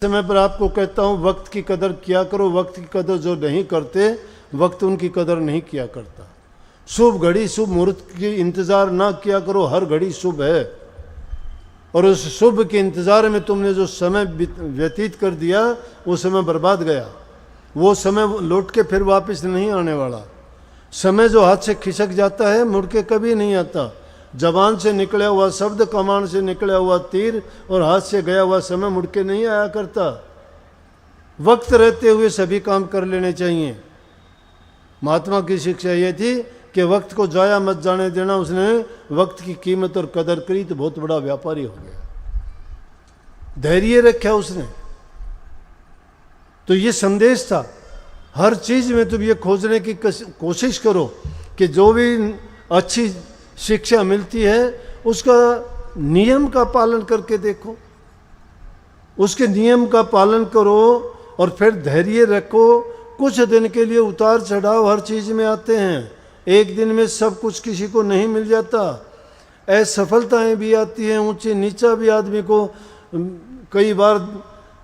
समय पर आपको कहता हूँ वक्त की कदर किया करो। वक्त की कदर जो नहीं करते वक्त उनकी कदर नहीं किया करता। शुभ घड़ी शुभ मुहूर्त की इंतज़ार ना किया करो, हर घड़ी शुभ है। और उस शुभ के इंतज़ार में तुमने जो समय व्यतीत कर दिया वो समय बर्बाद गया। वो समय लौट के फिर वापस नहीं आने वाला। समय जो हाथ से खिसक जाता है मुड़ के कभी नहीं आता। जबान से निकला हुआ शब्द, कमान से निकला हुआ तीर और हाथ से गया हुआ समय मुड़ के नहीं आया करता। वक्त रहते हुए सभी काम कर लेने चाहिए। महात्मा की शिक्षा ये थी कि वक्त को जाया मत जाने देना। उसने वक्त की कीमत और कदर करी तो बहुत बड़ा व्यापारी हो गया। धैर्य रखा उसने। तो ये संदेश था, हर चीज में तुम ये खोजने की कोशिश करो कि जो भी अच्छी शिक्षा मिलती है उसका नियम का पालन करके देखो, उसके नियम का पालन करो और फिर धैर्य रखो। कुछ दिन के लिए उतार चढ़ाव हर चीज़ में आते हैं। एक दिन में सब कुछ किसी को नहीं मिल जाता। असफलताएं भी आती हैं, ऊंचे नीचा भी आदमी को कई बार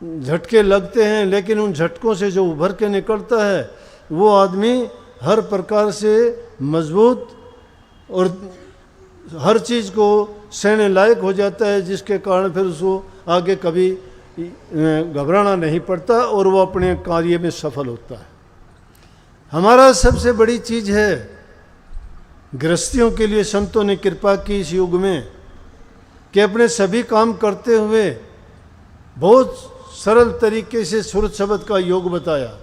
झटके लगते हैं, लेकिन उन झटकों से जो उभर के निकलता है वो आदमी हर प्रकार से मजबूत और हर चीज़ को सहने लायक हो जाता है, जिसके कारण फिर उसको आगे कभी घबराना नहीं पड़ता और वो अपने कार्य में सफल होता है। हमारा सबसे बड़ी चीज़ है गृहस्थियों के लिए संतों ने कृपा की इस युग में कि अपने सभी काम करते हुए बहुत सरल तरीके से सुरत शब्द का योग बताया।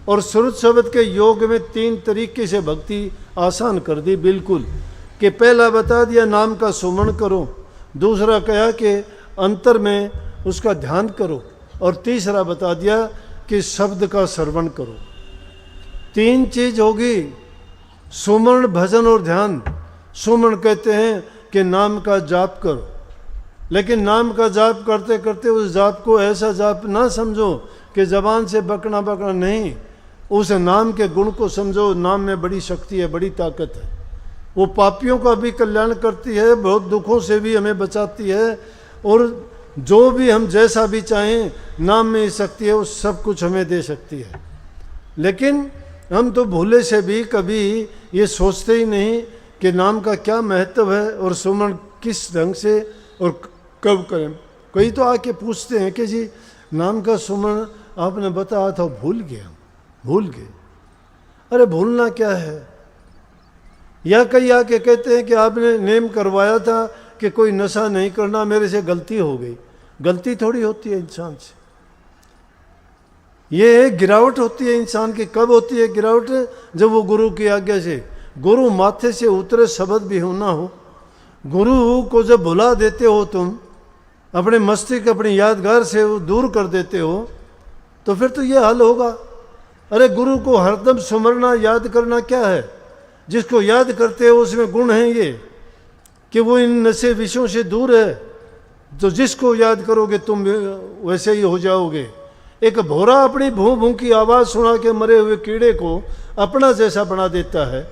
और सुरत शब्द के योग में 3 तरीके से भक्ति आसान कर दी बिल्कुल। कि पहला बता दिया नाम का सुमरण करो, दूसरा कहा कि अंतर में उसका ध्यान करो, और तीसरा बता दिया कि शब्द का श्रवण करो। 3 चीज होगी, सुमरण, भजन और ध्यान। सुमरण कहते हैं कि नाम का जाप करो, लेकिन नाम का जाप करते करते उस जाप को ऐसा जाप ना समझो कि जबान से बकना बकना नहीं। उस नाम के गुण को समझो। नाम में बड़ी शक्ति है, बड़ी ताकत है। वो पापियों का भी कल्याण करती है, बहुत दुखों से भी हमें बचाती है, और जो भी हम जैसा भी चाहें नाम में शक्ति है, वो सब कुछ हमें दे सकती है। लेकिन हम तो भूले से भी कभी ये सोचते ही नहीं कि नाम का क्या महत्व है और सुमरण किस ढंग से और कब करें। कई तो आके पूछते हैं कि जी नाम का सुमरण आपने बताया था, भूल गए। अरे भूलना क्या है? या कई आके कहते हैं कि आपने नेम करवाया था कि कोई नशा नहीं करना, मेरे से गलती हो गई। गलती थोड़ी होती है इंसान से, ये गिरावट होती है इंसान की। कब होती है गिरावट? जब वो गुरु की आज्ञा से, गुरु माथे से उतरे शब्द भी हो ना हो, गुरु को जब भुला देते हो तुम, अपने मस्तिष्क अपनी यादगार से वो दूर कर देते हो, तो फिर तो ये हाल होगा। अरे गुरु को हरदम सुमरना, याद करना क्या है? जिसको याद करते हो उसमें गुण है ये कि वो इन नशे विषयों से दूर है। तो जिसको याद करोगे तुम वैसे ही हो जाओगे। एक भौरा अपनी भूं भूं की आवाज़ सुना के मरे हुए कीड़े को अपना जैसा बना देता है।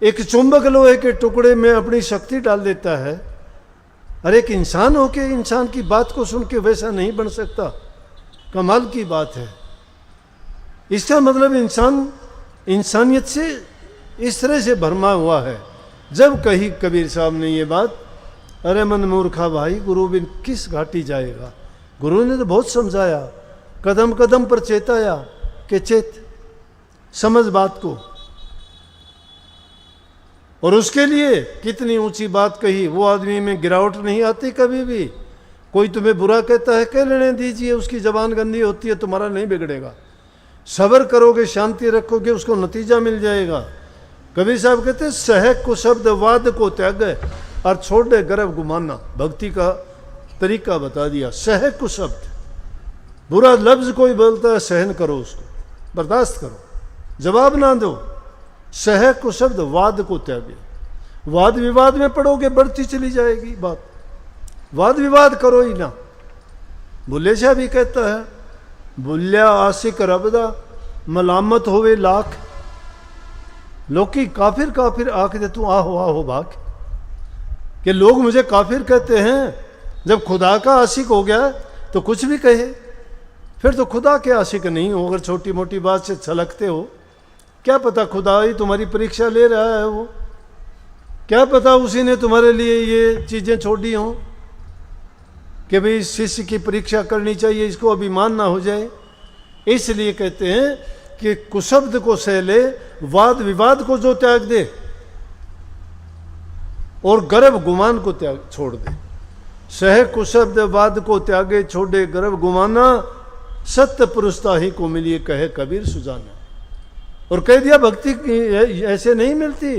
एक चुंबक लोहे के टुकड़े में अपनी शक्ति डाल देता है। अरे एक इंसान हो के इंसान की बात को सुन के वैसा नहीं बन सकता। कमाल की बात है। इसका मतलब इंसान इंसानियत से इस तरह से भरमा हुआ है। जब कही कबीर साहब ने ये बात, अरे मन मूर्खा भाई, गुरु बिन किस घाटी जाएगा। गुरु ने तो बहुत समझाया, कदम कदम पर चेताया कि चेत, समझ बात को। और उसके लिए कितनी ऊंची बात कही। वो आदमी में गिरावट नहीं आती कभी भी। कोई तुम्हें बुरा कहता है, कह लेने दीजिए, उसकी जबान गंदी होती है, तुम्हारा नहीं बिगड़ेगा। सब्र करोगे, शांति रखोगे, उसको नतीजा मिल जाएगा। कबीर साहब कहते हैं सह कुशब्द वाद को त्याग और छोड़ दे गर्व गुमाना। भक्ति का तरीका बता दिया। सह कुशब्द, बुरा लफ्ज कोई बोलता है सहन करो, उसको बर्दाश्त करो, जवाब ना दो। सह कुशब्द वाद को त्यागे। वाद विवाद में पड़ोगे बढ़ती चली जाएगी बात। वाद विवाद करो ही ना। बुल्ले शाह भी कहता है, बुल्ल्या आशिक रबदा मलामत होवे लाख, लोकी काफिर काफिर आख दे तू आहो आहो भाग। कि लोग मुझे काफिर कहते हैं, जब खुदा का आशिक हो गया तो कुछ भी कहे। फिर तो खुदा के आशिक नहीं हो। अगर छोटी मोटी बात से छलकते हो, क्या पता खुदा ही तुम्हारी परीक्षा ले रहा है, वो क्या पता उसी ने तुम्हारे लिए ये चीज़ें छोड़ी हों कि भाई इस शिष्य की परीक्षा करनी चाहिए, इसको अभिमान ना हो जाए। इसलिए कहते हैं कि कुशब्द को सह ले, वाद विवाद को जो त्याग दे और गर्व गुमान को त्याग छोड़ दे। सह कुशब्द वाद को त्यागे छोड़े गर्व गुमाना, सत्य पुरुषता ही को मिलिए कहे कबीर सुजाना। और कह दिया भक्ति ऐसे नहीं मिलती।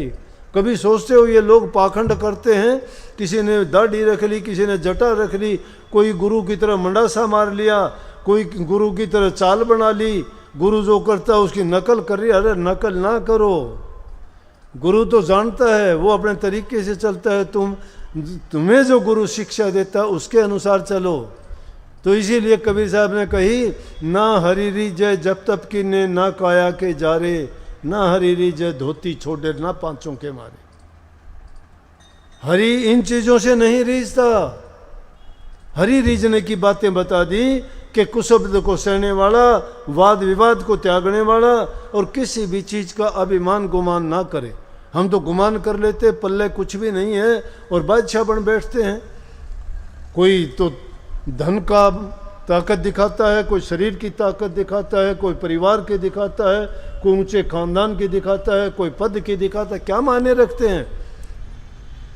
कभी सोचते हो ये लोग पाखंड करते हैं, किसी ने दाढ़ी रख ली, किसी ने जटा रख ली, कोई गुरु की तरह मंडासा मार लिया, कोई गुरु की तरह चाल बना ली, गुरु जो करता है उसकी नकल कर रही है। अरे नकल ना करो, गुरु तो जानता है, वो अपने तरीके से चलता है। तुम्हें जो गुरु शिक्षा देता है उसके अनुसार चलो। तो इसीलिए कबीर साहब ने कही, ना हरीरी जय जब तब की ने, ना काया के जारे, ना हरीरी जय धोती छोड़े, ना पांचों के मारे। हरि इन चीजों से नहीं रीझता। हरि रीझने की बातें बता दी कि कुशब्द को सहने वाला, वाद विवाद को त्यागने वाला और किसी भी चीज का अभिमान गुमान ना करे। हम तो गुमान कर लेते, पल्ले कुछ भी नहीं है और बादशाह बन बैठते हैं। कोई तो धन का ताकत दिखाता है, कोई शरीर की ताकत दिखाता है, कोई परिवार की दिखाता है, कोई ऊंचे खानदान की दिखाता है, कोई पद की दिखाता है। क्या मायने रखते हैं?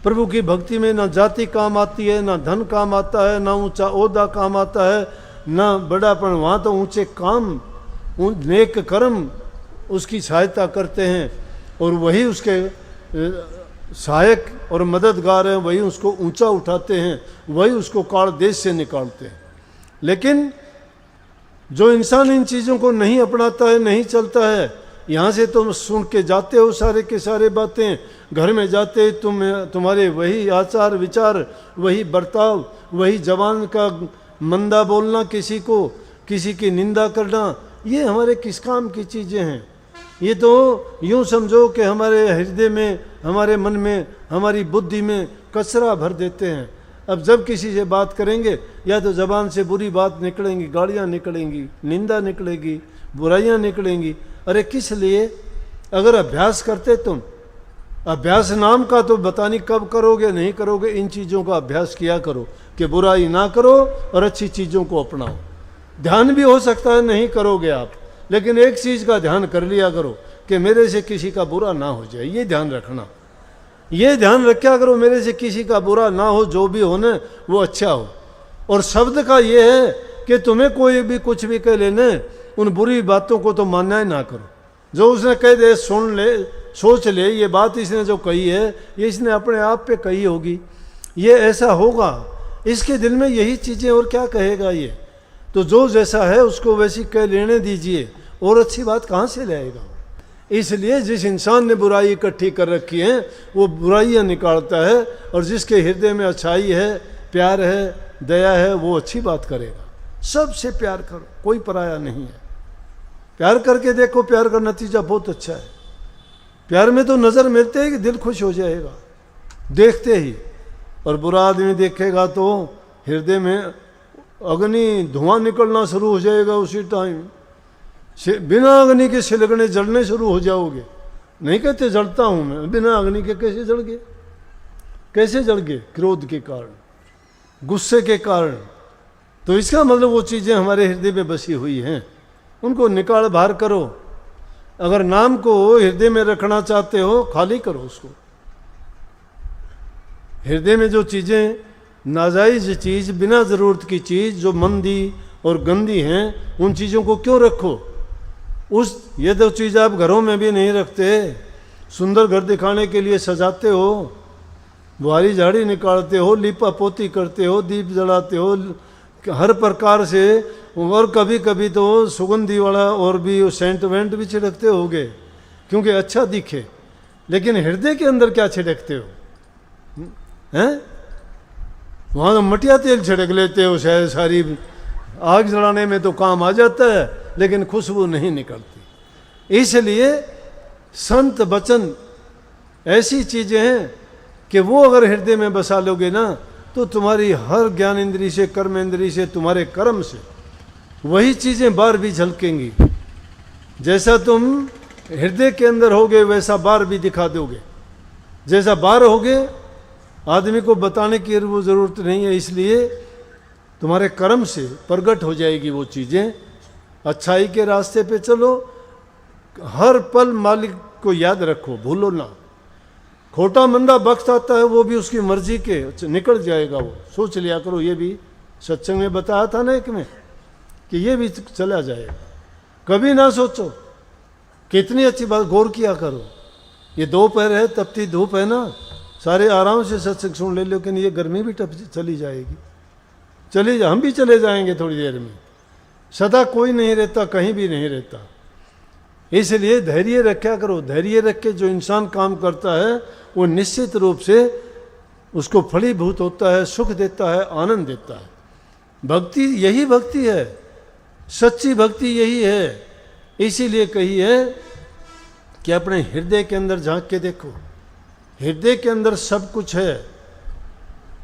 प्रभु की भक्ति में ना जाति काम आती है, ना धन काम आता है, ना ऊंचा ओहदा काम आता है, ना बड़ापन। वहाँ तो ऊंचे काम, नेक कर्म उसकी सहायता करते हैं और वही उसके सहायक और मददगार हैं, वही उसको ऊंचा उठाते हैं, वही उसको काल देश से निकालते हैं। लेकिन जो इंसान इन चीज़ों को नहीं अपनाता है, नहीं चलता है, यहाँ से तुम सुन के जाते हो सारे के सारे बातें, घर में जाते तुम्हारे वही आचार विचार, वही बर्ताव, वही जवान का मंदा बोलना, किसी को किसी की निंदा करना, ये हमारे किस काम की चीज़ें हैं? ये तो यूँ समझो कि हमारे हृदय में, हमारे मन में, हमारी बुद्धि में कचरा भर देते हैं। अब जब किसी से बात करेंगे, या तो ज़बान से बुरी बात निकलेंगी, गालियाँ निकलेंगी, निंदा निकलेगी, बुराइयाँ निकलेंगी। अरे किस लिए? अगर अभ्यास करते तुम, अभ्यास नाम का तो पता नहीं कब करोगे, नहीं करोगे। इन चीज़ों का अभ्यास किया करो कि बुराई ना करो और अच्छी चीज़ों को अपनाओ। ध्यान भी हो सकता है नहीं करोगे आप, लेकिन एक चीज़ का ध्यान कर लिया करो कि मेरे से किसी का बुरा ना हो जाए। ये ध्यान रखना, ये ध्यान रखा करो, मेरे से किसी का बुरा ना हो, जो भी हो ना वो अच्छा हो। और शब्द का ये है कि तुम्हें कोई भी कुछ भी कह लेने, उन बुरी बातों को तो मानना ही ना करो। जो उसने कह दे, सुन ले, सोच ले, ये बात इसने जो कही है ये इसने अपने आप पे कही होगी, ये ऐसा होगा, इसके दिल में यही चीज़ें, और क्या कहेगा ये। तो जो जैसा है उसको वैसी कह लेने दीजिए, और अच्छी बात कहाँ से लाएगा। इसलिए जिस इंसान ने बुराई इकट्ठी कर रखी है वो बुराइयाँ निकालता है, और जिसके हृदय में अच्छाई है, प्यार है, दया है, वो अच्छी बात करेगा। सबसे प्यार करो, कोई पराया नहीं है। प्यार करके देखो, प्यार का नतीजा बहुत अच्छा है। प्यार में तो नज़र मिलते ही कि दिल खुश हो जाएगा देखते ही। और बुरा आदमी देखेगा तो हृदय में अग्नि, धुआं निकलना शुरू हो जाएगा उसी टाइम। बिना अग्नि के सिलगने जलने शुरू हो जाओगे। नहीं कहते जलता हूँ मैं, बिना अग्नि के कैसे जल गए? कैसे जल गए? क्रोध के कारण, गुस्से के कारण। तो इसका मतलब वो चीज़ें हमारे हृदय में बसी हुई हैं, उनको निकाल बाहर करो। अगर नाम को हृदय में रखना चाहते हो, खाली करो उसको। हृदय में जो चीज़ें नाजायज़ चीज़, बिना ज़रूरत की चीज़, जो मंदी और गंदी हैं, उन चीज़ों को क्यों रखो? ये तो चीज़ आप घरों में भी नहीं रखते। सुंदर घर दिखाने के लिए सजाते हो, बुहारी झाड़ी निकालते हो, लीपा पोती करते हो, दीप जलाते हो, हर प्रकार से। और कभी कभी तो सुगंधी वाला और भी सेंट वेंट भी छिड़कते होगे क्योंकि अच्छा दिखे। लेकिन हृदय के अंदर क्या छिड़कते हो? हैं? वहाँ तो मटिया तेल छिड़क लेते हो, शायद सारी आग जलाने में तो काम आ जाता है, लेकिन खुशबू नहीं निकलती। इसलिए संत वचन ऐसी चीज़ें हैं कि वो अगर हृदय में बसा लोगे ना, तो तुम्हारी हर ज्ञान इंद्री से, कर्म इंद्री से, तुम्हारे कर्म से वही चीज़ें बाहर भी झलकेंगी। जैसा तुम हृदय के अंदर होगे वैसा बाहर भी दिखा दोगे। जैसा बाहर होगे आदमी को बताने की वो ज़रूरत नहीं है, इसलिए तुम्हारे कर्म से प्रकट हो जाएगी वो चीज़ें। अच्छाई के रास्ते पे चलो, हर पल मालिक को याद रखो, भूलो ना। खोटा मंदा वक्त आता है वो भी उसकी मर्जी के निकल जाएगा, वो सोच लिया करो। ये भी सत्संग में बताया था ना एक में कि ये भी चला जाएगा। कभी ना सोचो, कितनी अच्छी बात, गौर किया करो। ये दोपहर है, तपती धूप है ना, सारे आराम से सत्संग सुन ले, लेकिन ये गर्मी भी चली जाएगी, हम भी चले जाएंगे थोड़ी देर में। सदा कोई नहीं रहता, कहीं भी नहीं रहता। इसलिए धैर्य रखा करो। धैर्य रख के जो इंसान काम करता है वो निश्चित रूप से उसको फलीभूत होता है, सुख देता है, आनंद देता है। भक्ति यही भक्ति है, सच्ची भक्ति यही है। इसीलिए कही है कि अपने हृदय के अंदर झांक के देखो, हृदय के अंदर सब कुछ है।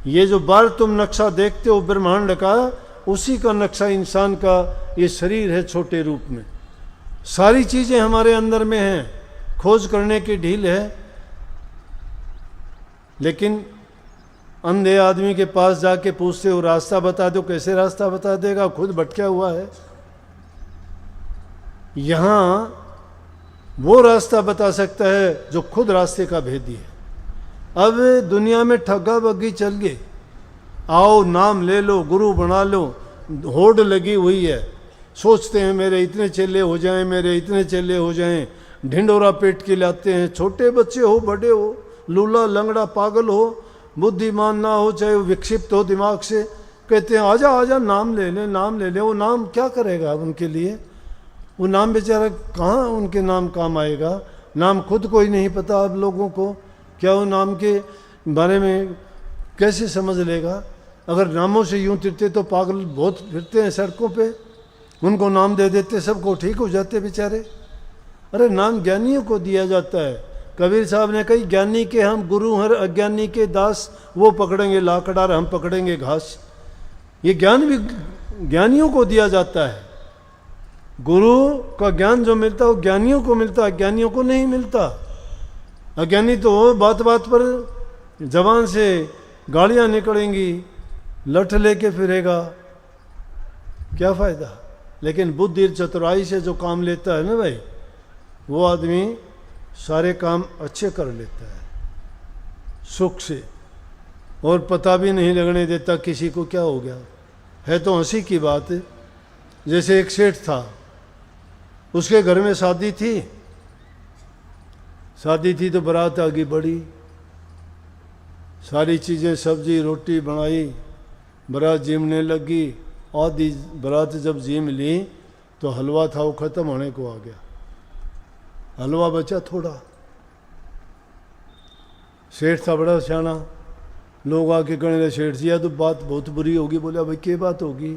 ये जो बार तुम नक्शा देखते हो ब्रह्मांड का, उसी का नक्शा इंसान का ये शरीर है छोटे रूप में। सारी चीज़ें हमारे अंदर में हैं, खोज करने की ढील है। लेकिन अंधे आदमी के पास जाके पूछते हो रास्ता बता दो, कैसे रास्ता बता देगा, खुद भटका हुआ है। यहाँ वो रास्ता बता सकता है जो खुद रास्ते का भेदी है। अब दुनिया में ठगा बग्गी चल गए, आओ नाम ले लो, गुरु बना लो, होड़ लगी हुई है। सोचते हैं मेरे इतने चेले हो जाएं, मेरे इतने चेले हो जाएं, ढिंडोरा पेट के लाते हैं। छोटे बच्चे हो, बड़े हो, लूला लंगड़ा पागल हो, बुद्धिमान ना हो, चाहे वो विक्षिप्त हो दिमाग से, कहते हैं आजा आजा नाम ले ले, नाम ले ले। वो नाम क्या करेगा उनके लिए? वो नाम बेचारा कहाँ उनके नाम काम आएगा? नाम खुद को ही नहीं पता अब लोगों को, क्या वो नाम के बारे में कैसे समझ लेगा? अगर नामों से यूं तिरते तो पागल बहुत फिरते हैं सड़कों पे, उनको नाम दे देते, सबको ठीक हो जाते बेचारे। अरे नाम ज्ञानियों को दिया जाता है। कबीर साहब ने कही, ज्ञानी के हम गुरु हर अज्ञानी के दास, वो पकड़ेंगे लाकड़ार हम पकड़ेंगे घास। ये ज्ञान भी ज्ञानियों को दिया जाता है। गुरु का ज्ञान जो मिलता है वो ज्ञानियों को मिलता है, ज्ञानियों को नहीं मिलता। अज्ञानी तो बात बात पर जबान से गालियाँ निकलेंगी, लठ लेके फिरेगा, क्या फ़ायदा? लेकिन बुद्धि चतुराई से जो काम लेता है ना भाई, वो आदमी सारे काम अच्छे कर लेता है सुख से, और पता भी नहीं लगने देता किसी को क्या हो गया है। तो हंसी की बात है, जैसे एक सेठ था, उसके घर में शादी थी तो बारात आगे बढ़ी, सारी चीज़ें सब्जी रोटी बनाई, बारात जिमने लगी। आधी बारात जब जिम ली तो हलवा था वो ख़त्म होने को आ गया, हलवा बचा थोड़ा। सेठ था बड़ा सियाना, लोग आके कहने लगे सेठ जी तो बात बहुत बुरी होगी। बोला भाई क्या बात होगी?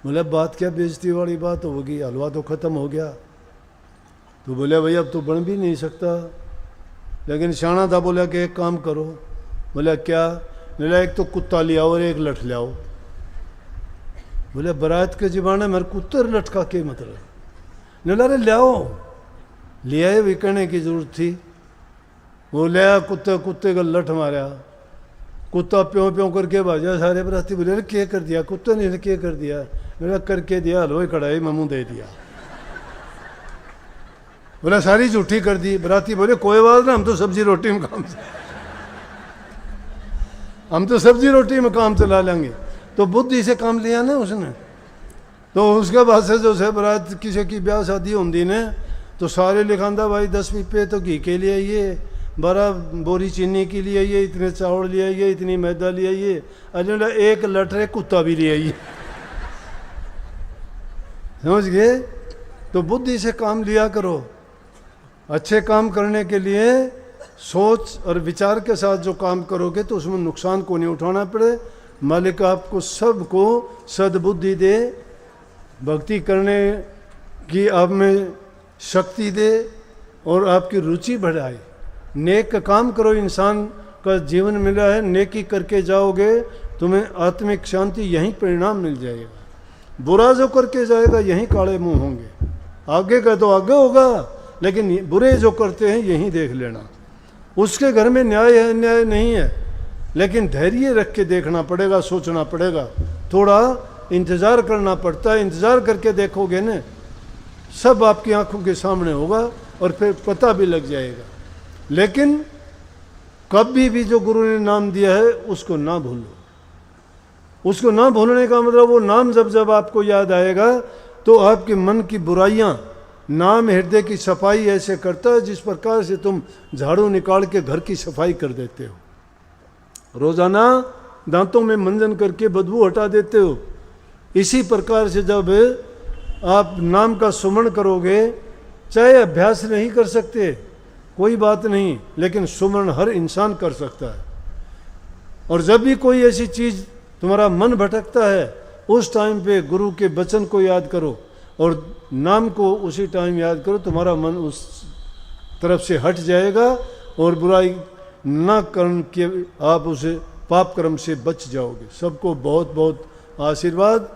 बोला बात क्या बेइज्जती वाली बात होगी, हलवा तो ख़त्म हो गया। तो बोले भाई अब तो बन भी नहीं सकता, लेकिन सियाना था, बोला कि एक काम करो। बोला क्या? बोला एक तो कुत्ता ले आओ और एक लठ ले आओ। बोले बारात के ज़माने में कुत्ते लटका के मतलब? बोला अरे ले आओ। ले आए, भी कहने की जरूरत थी। वो ले आया कुत्ते का लठ मारा, कुत्ता प्यों प्यों करके भाजा। सारे बराती बोले अरे क्या कर दिया? कुत्ते ने क्या कर दिया? मेरा करके दिया, हलवा कढ़ाई में मुँह दे दिया। बोला सारी झूठी कर दी। बराती बोले कोई बात ना, हम तो सब्जी रोटी में काम चला लेंगे। तो बुद्धि से काम लिया ना उसने। तो उसके बाद से जो है बरात किसी की ब्याह शादी होती ने तो सारे लिखांदा भाई 10 पीपे तो घी के लिए आइए, 12 बोरी चीनी के लिए आइए, इतने चावल ले आइए, इतनी मैदा ले आइए, अरे एक लटरे कुत्ता भी ले आइए। समझ गए? तो बुद्धि से काम लिया करो। अच्छे काम करने के लिए सोच और विचार के साथ जो काम करोगे तो उसमें नुकसान को नहीं उठाना पड़े। मालिक आपको सबको सद्बुद्धि दे, भक्ति करने की आप में शक्ति दे और आपकी रुचि बढ़ाए। नेक काम करो, इंसान का जीवन मिला है, नेकी करके जाओगे तुम्हें आत्मिक शांति यहीं परिणाम मिल जाएगा। बुरा जो करके जाएगा यहीं काले मुंह होंगे। आगे का तो आगे होगा, लेकिन बुरे जो करते हैं यहीं देख लेना। उसके घर में न्याय है अन्याय नहीं है, लेकिन धैर्य रख के देखना पड़ेगा, सोचना पड़ेगा, थोड़ा इंतज़ार करना पड़ता है। इंतज़ार करके देखोगे ना, सब आपकी आंखों के सामने होगा और फिर पता भी लग जाएगा। लेकिन कभी भी जो गुरु ने नाम दिया है उसको ना भूलो। उसको ना भूलने का मतलब, वो नाम जब जब आपको याद आएगा तो आपके मन की बुराइयां, नाम हृदय की सफाई ऐसे करता है जिस प्रकार से तुम झाड़ू निकाल के घर की सफाई कर देते हो, रोजाना दांतों में मंजन करके बदबू हटा देते हो। इसी प्रकार से जब आप नाम का सुमरण करोगे, चाहे अभ्यास नहीं कर सकते कोई बात नहीं, लेकिन सुमरण हर इंसान कर सकता है। और जब भी कोई ऐसी चीज़ तुम्हारा मन भटकता है, उस टाइम पे गुरु के वचन को याद करो और नाम को उसी टाइम याद करो, तुम्हारा मन उस तरफ से हट जाएगा और बुराई न कर्म के आप उसे पाप कर्म से बच जाओगे। सबको बहुत बहुत आशीर्वाद।